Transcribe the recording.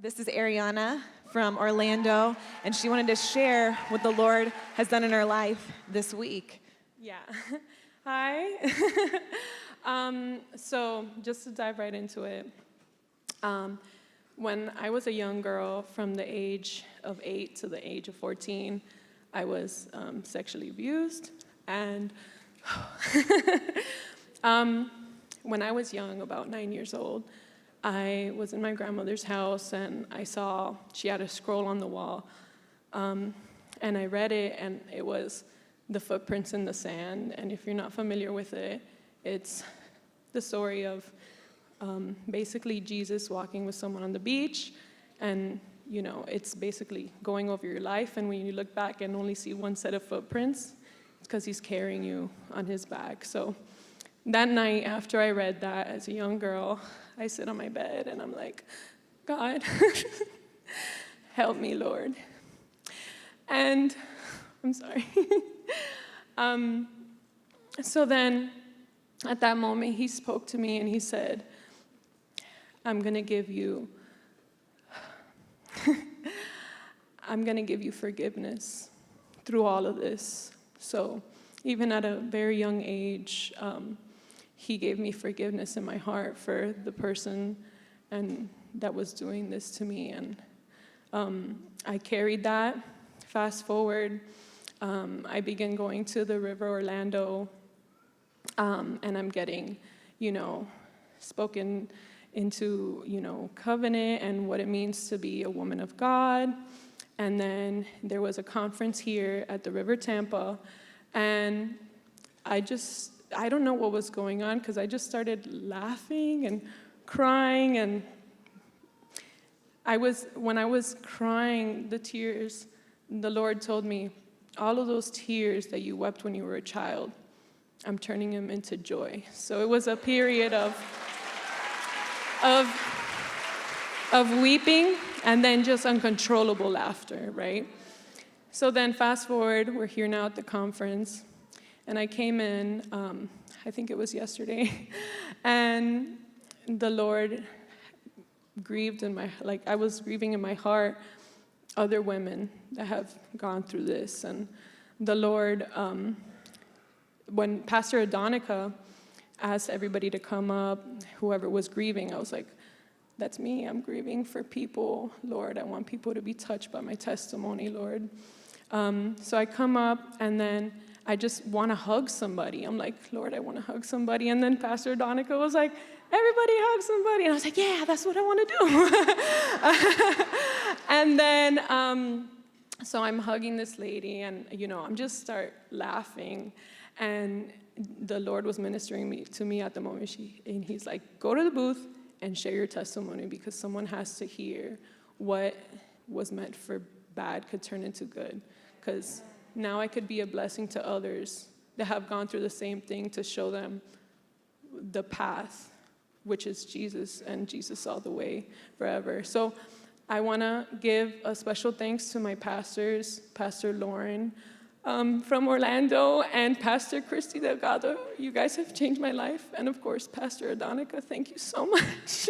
This is Ariana from Orlando, and she wanted to share what the Lord has done in her life this week. Yeah. Hi. So just to dive right into it, when I was a young girl from the age of 8 to the age of 14, I was sexually abused. And when I was young, about 9 years old, I was in my grandmother's house, and I saw she had a scroll on the wall. And I read it, and it was the footprints in the sand. And if you're not familiar with it, it's the story of basically Jesus walking with someone on the beach. And, you know, it's basically going over your life. And when you look back and only see one set of footprints, it's because he's carrying you on his back. So that night, after I read that as a young girl, I sit on my bed and I'm like, God, help me, Lord. And I'm sorry. So then, at that moment, he spoke to me and he said, I'm going to give you forgiveness through all of this. So even at a very young age, he gave me forgiveness in my heart for the person and that was doing this to me. And I carried that. Fast forward, I began going to the River Orlando, and I'm getting, spoken into, covenant and what it means to be a woman of God. And then there was a conference here at the River Tampa, and I don't know what was going on, because I just started laughing and crying, and when I was crying, the tears, the Lord told me, all of those tears that you wept when you were a child, I'm turning them into joy. So it was a period of weeping and then just uncontrollable laughter, right? So then fast forward, we're here now at the conference, and I came in, I think it was yesterday, and the Lord grieved I was grieving in my heart other women that have gone through this. And the Lord, when Pastor Adonica asked everybody to come up, whoever was grieving, I was like, that's me, I'm grieving for people, Lord. I want people to be touched by my testimony, Lord. So I come up, and then I just want to hug somebody. I'm like, Lord, I want to hug somebody. And then Pastor Donica was like, everybody hug somebody. And I was like, yeah, that's what I want to do. And then, so I'm hugging this lady, and, I'm just start laughing. And the Lord was ministering to me at the moment. And he's like, go to the booth and share your testimony, because someone has to hear what was meant for bad could turn into good. Because now I could be a blessing to others that have gone through the same thing, to show them the path, which is Jesus, and Jesus all the way forever. So I want to give a special thanks to my pastors, Pastor Lauren from Orlando, and Pastor Christy Delgado. You guys have changed my life. And of course, Pastor Adonica, thank you so much.